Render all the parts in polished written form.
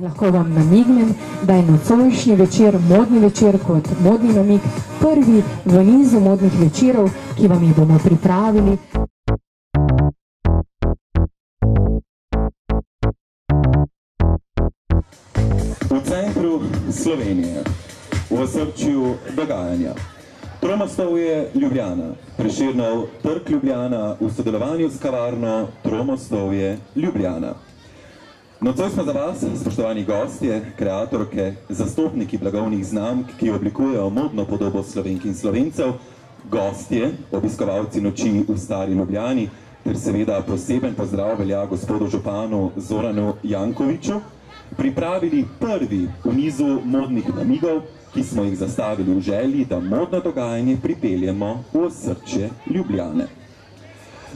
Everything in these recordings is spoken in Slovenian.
Lahko vam namignem, da je nocojšnji večer, modni večer kot modni namig, prvi v nizu modnih večerov, ki vam jih bomo pripravili. V centru Slovenije, v osrčju dogajanja. Tromostovje Ljubljana, Prešernov trg Ljubljana v sodelovanju s kavarno Tromostovje Ljubljana. Nocoj smo za vas, spoštovani gostje, kreatorke, zastopniki blagovnih znamk, ki oblikujejo modno podobo Slovenk in Slovencev, gostje, obiskovalci noči v Stari Ljubljani, ter seveda poseben pozdrav velja gospodu županu Zoranu Jankoviću, pripravili prvi v nizu modnih namigov, ki smo jih zastavili v želji, da modno dogajanje pripeljemo v osrčje Ljubljane.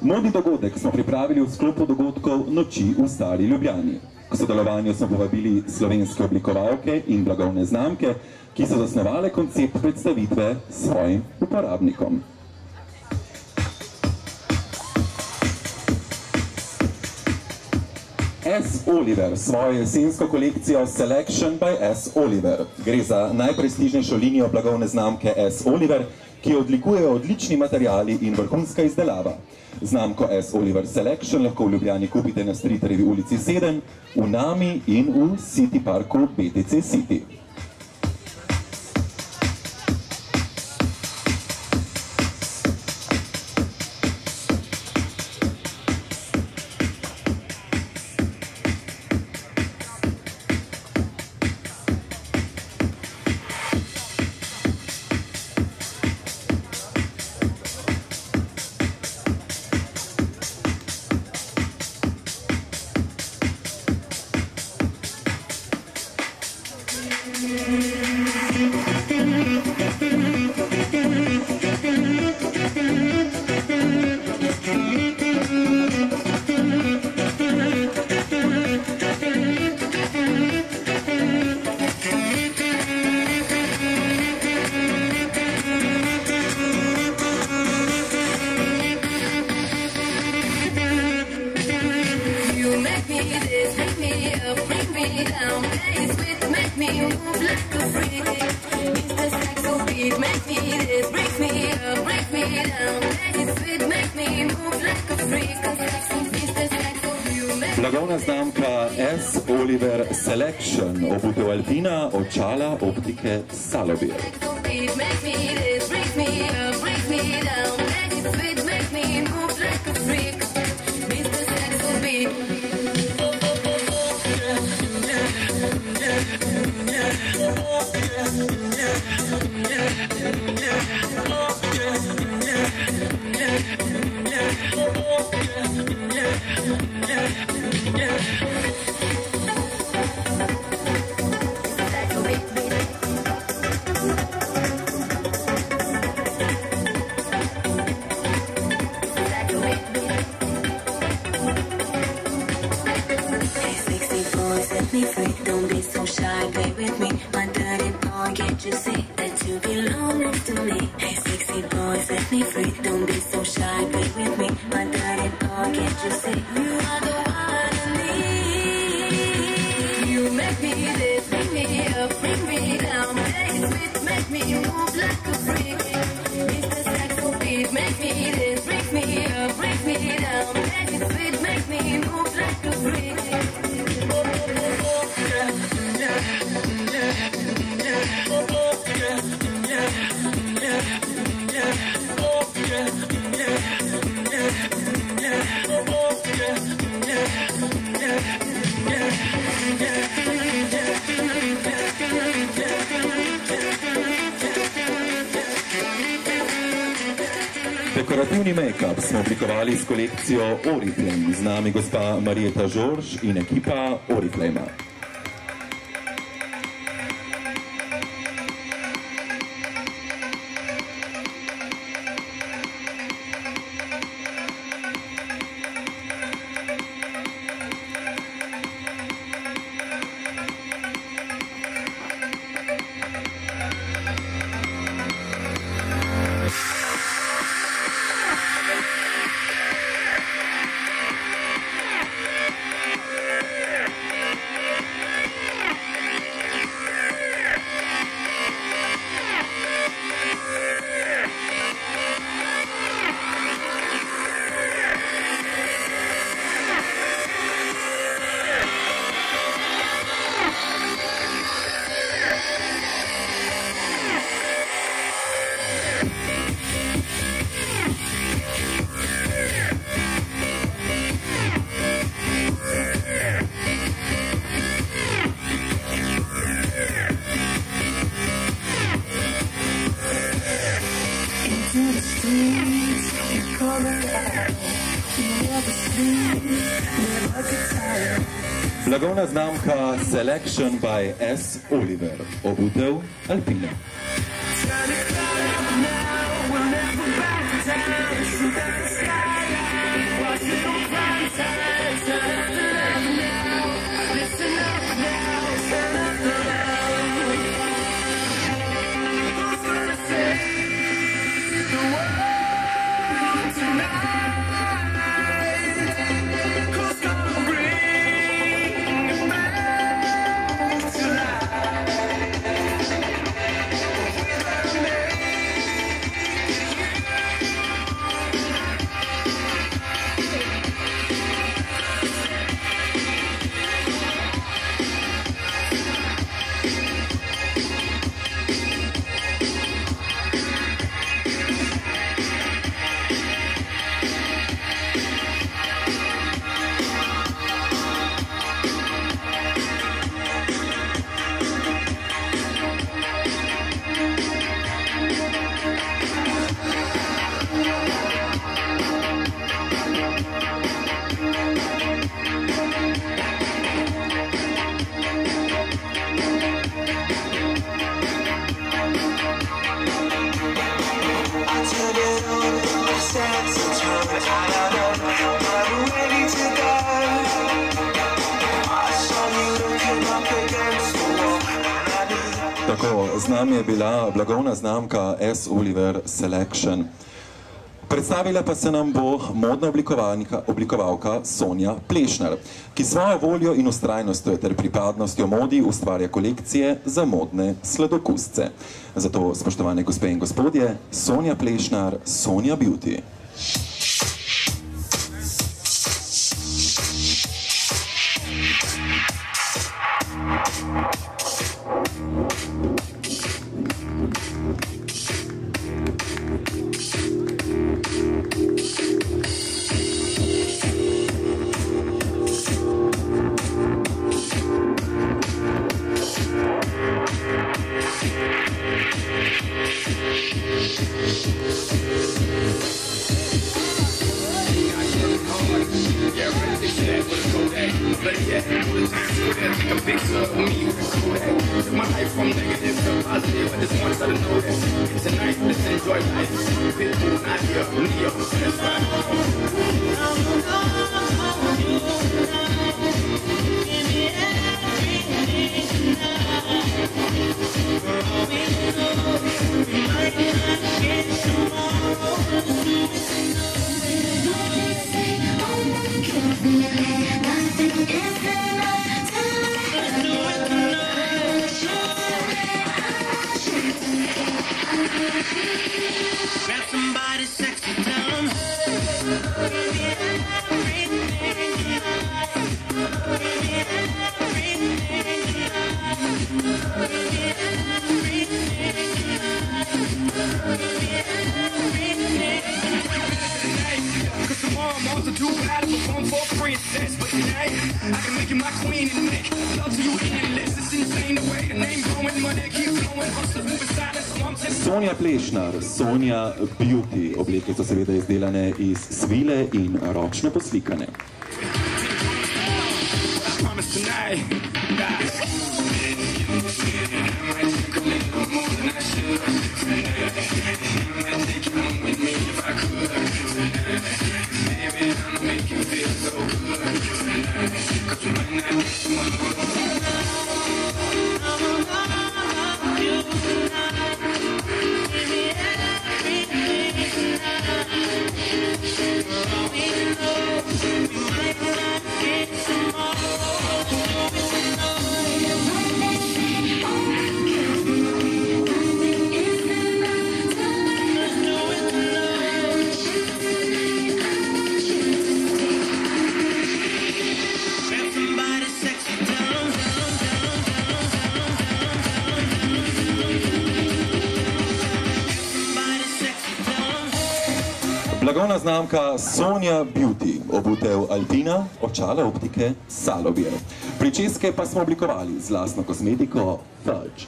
Modni dogodek smo pripravili v sklopu dogodkov Noči v Stari Ljubljani. K sodelovanju smo povabili slovenske oblikovalke in blagovne znamke, ki so zasnovale koncept predstavitve svojim uporabnikom. S. Oliver, svojo jesensko kolekcijo Selection by S. Oliver. Gre za najprestižnejšo linijo blagovne znamke S. Oliver, ki jo odlikujejo odlični materiali in vrhunska izdelava. Znamko S. Oliver Selection lahko v Ljubljani kupite na Streeterjevi ulici 7, v Nami in v City Parku BTC City. Blagovna znamka S. Oliver Selection, obutev Alpina, očala optike Salobir. Don't be so shy, play with me. My dirty boy, can't you see that you belong next to me? Hey, sexy boy, set me free. Don't be so shy, play with me. My dirty boy, can't you see? You are the one I need. You make me this, bring me up, bring me down. Play sweet, make me move like a freak. Mr. Saxo beat, make me this, bring me up, bring me down. Play sweet, make me move like a freak. Dekorativni make-up smo oblikovali s kolekcijo Oriflame, z nami gospa Marijeta Žorž in ekipa Oriflama. Blagovna znamka Selection by S. Oliver, obutev Alpina. Tako, z nami je bila blagovna znamka S. Oliver Selection. Predstavila pa se nam bo modna oblikovalka Sonja Plešnar, ki svojo voljo in ustrajnostjo ter pripadnostjo modi ustvarja kolekcije za modne sladokusce. Zato, spoštovane gospe in gospodje, Sonja Plešnar, Sonja Beauty. Sonja Plešnar, Sonja Beauty. Obleke so seveda izdelane iz svile in ročno poslikane. Blagovna znamka Sonja Beauty, obutev Alpina, očala optike Salobir. Pričeske pa smo oblikovali z lastno kozmetiko Fudge.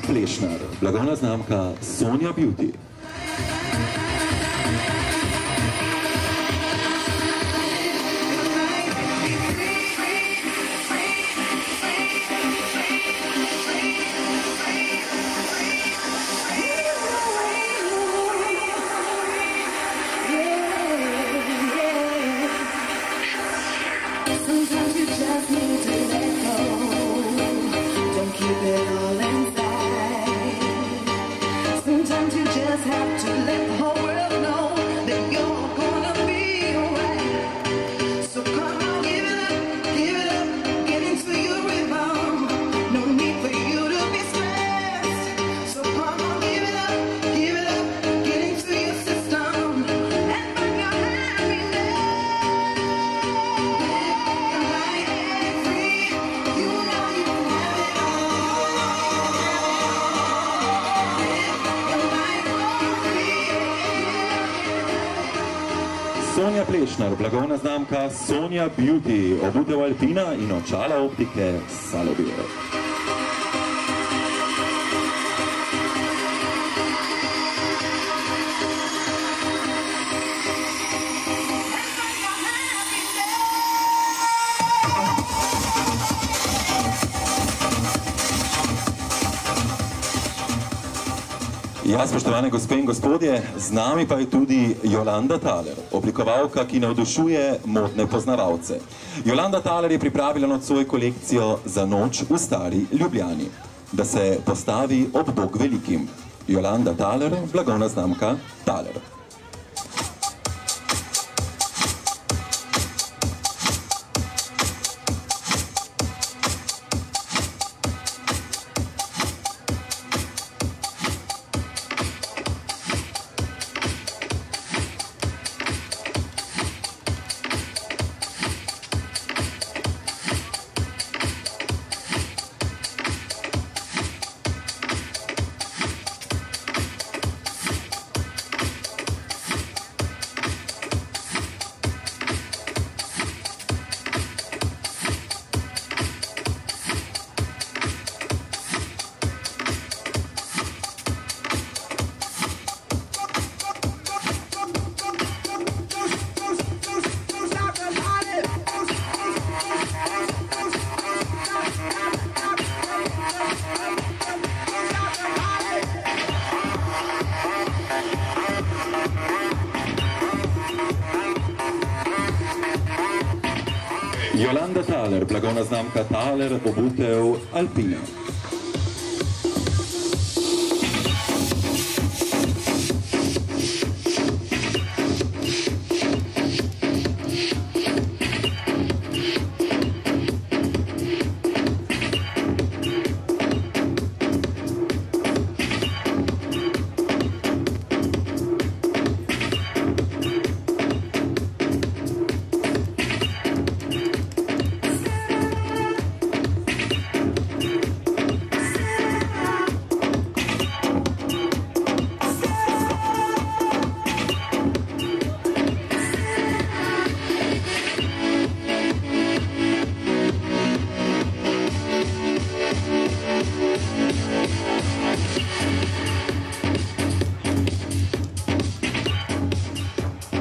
Plešnar, blagovna znamka Sonja Beauty. Sonja Plešnar, blagovna znamka Sonja Beauty, obutev Alpina in očala optike Salobir. Ja, spoštovane gospe in gospodje, z nami pa je tudi Jolanda Thaler, oblikovalka, ki navdušuje modne poznavalce. Jolanda Thaler je pripravila nocoj kolekcijo za noč v stari Ljubljani, da se postavi ob bok velikim. Jolanda Thaler, blagovna znamka Thaler. Jolanda Thaler, blagovna znamka Thaler, obutev Alpina.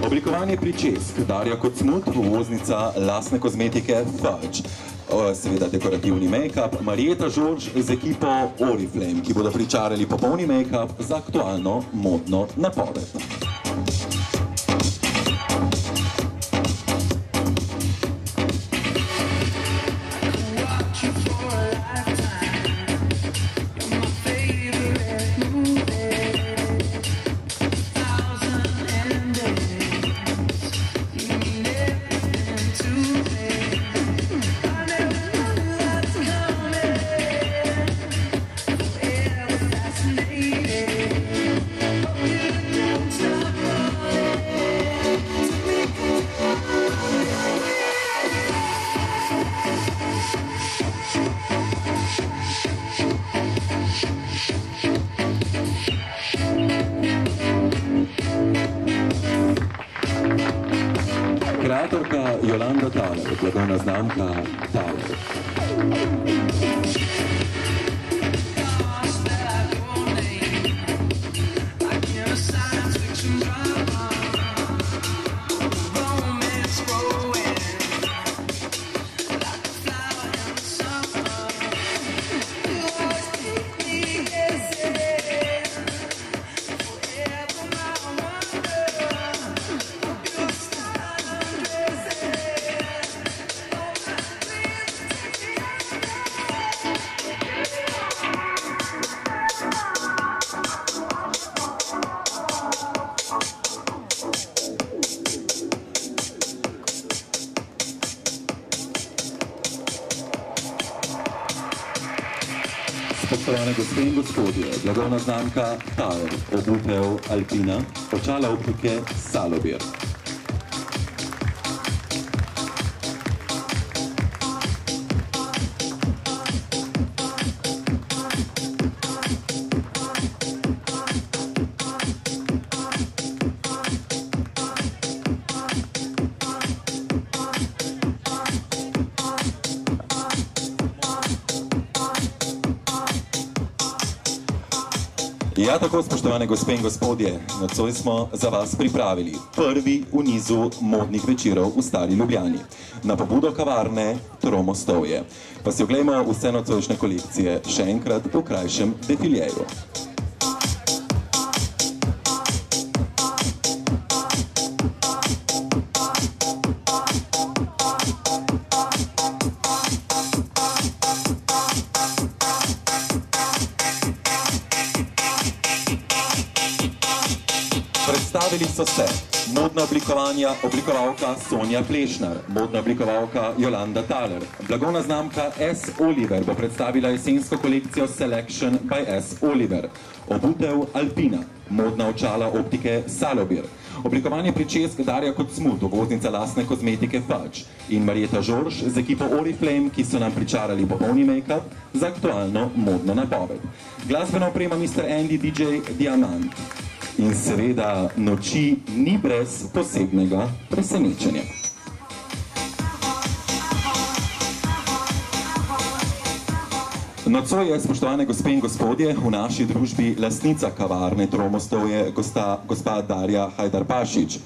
Oblikovanje pričesk Darja Kocmut, uvoznica lastne kozmetike Fudge. Seveda dekorativni make-up Marjeta Žorž z ekipo Oriflame, ki bodo pričarali popolni make-up za aktualno modno napoved. Kreatorka Jolanda Thaler, blagovna znamka Thaler. Spoštovane gospe in gospodje, blagovna znamka Thaler, obutev Alpina, očala optike Salobir. Ja, tako, spoštovane gospe in gospodje, nocoj smo za vas pripravili prvi v nizu modnih večerov v Stari Ljubljani. Na pobudo kavarne Tromostovje. Pa si oglejmo vse nocojšnje kolekcije še enkrat v krajšem defiljeju. Predstavili so se modna oblikovalka Sonja Plešnar, modna oblikovalka Jolanda Thaler. Blagovna znamka S. Oliver bo predstavila jesensko kolekcijo Selection by S. Oliver. Obutev Alpina, modna očala optike Salobir. Oblikovanje pričesk Darja Kocmut, uvoznica lastne kozmetike Fudge. In Marjeta Žorž z ekipo Oriflame, ki so nam pričarali popolni make-up za aktualno modno napoved. Glasbena oprema Mr. Andy DJ Diamant. In seveda noči ni brez posebnega presenečenja. Nocoj je, spoštovane gospe in gospodje, v naši družbi lastnica kavarne Tromostovje, gospa Darja Hajdarpašič,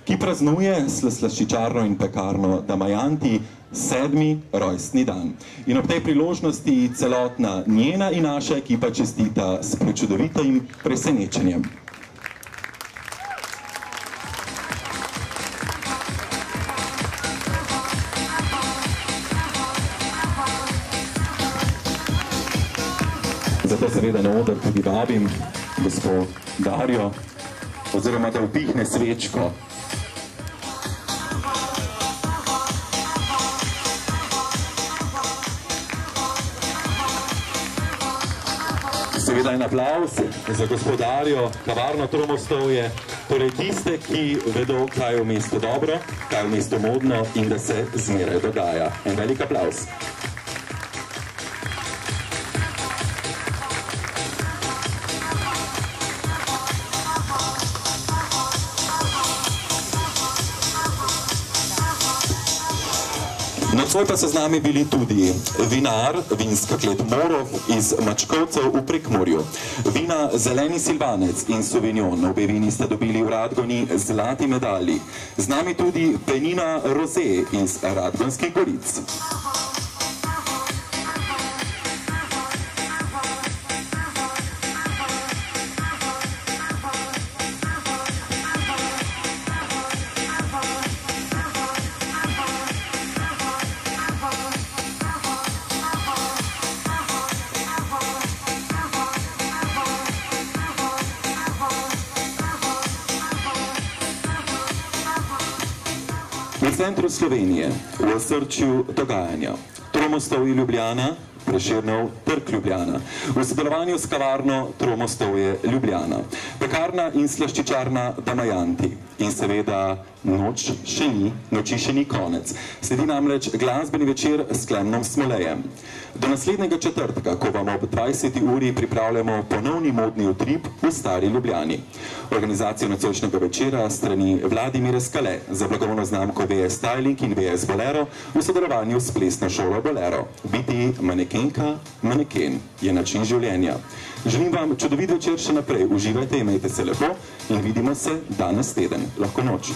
ki praznuje s slaščičarno in pekarno Damajanti 7. rojstni dan. In ob tej priložnosti celotna njena in naša ekipa čestita s prečudovitim presenečenjem. Zato seveda na oder tudi vabim gospod Darjo, oziroma da vpihne svečko. Seveda en aplavz za gospodarjo, kavarno Tromostovje, torej tiste, ki vedo, kaj je v mestu dobro, kaj je v mestu modno in da se zmeraj dogaja. En velik aplavz. Nocoj pa so z nami bili tudi vinar, vinska klet Morov iz Mačkovcev v Prekmurju, vina Zeleni Silvanec in Sauvignon, obe vini sta dobili v Radgoni zlati medalji. Z nami tudi penina Rosé iz Radgonskih Goric. V centru Slovenije, v osrčju dogajanja, Tromostovje Ljubljana, Prešernov trg Ljubljana, v sodelovanju s kavarno Tromostovje Ljubljana, pekarna in slaščičarna Damajanti in seveda noči še ni konec. Sledi namreč glasbeni večer s Klemnom Smolejem. Do naslednjega četrtka, ko vam ob 20. uri pripravljamo ponovni modni utrip v Stari Ljubljani. Organizacijo nocojšnjega večera strani Vladimira Skale za blagovno znamko VS Styling in VS Bolero v sodelovanju s plesno šolo Bolero. Biti manekenka, maneken je način življenja. Želim vam čudovit večer še naprej. Uživajte, imejte se lepo in vidimo se danes teden. Lahko noč.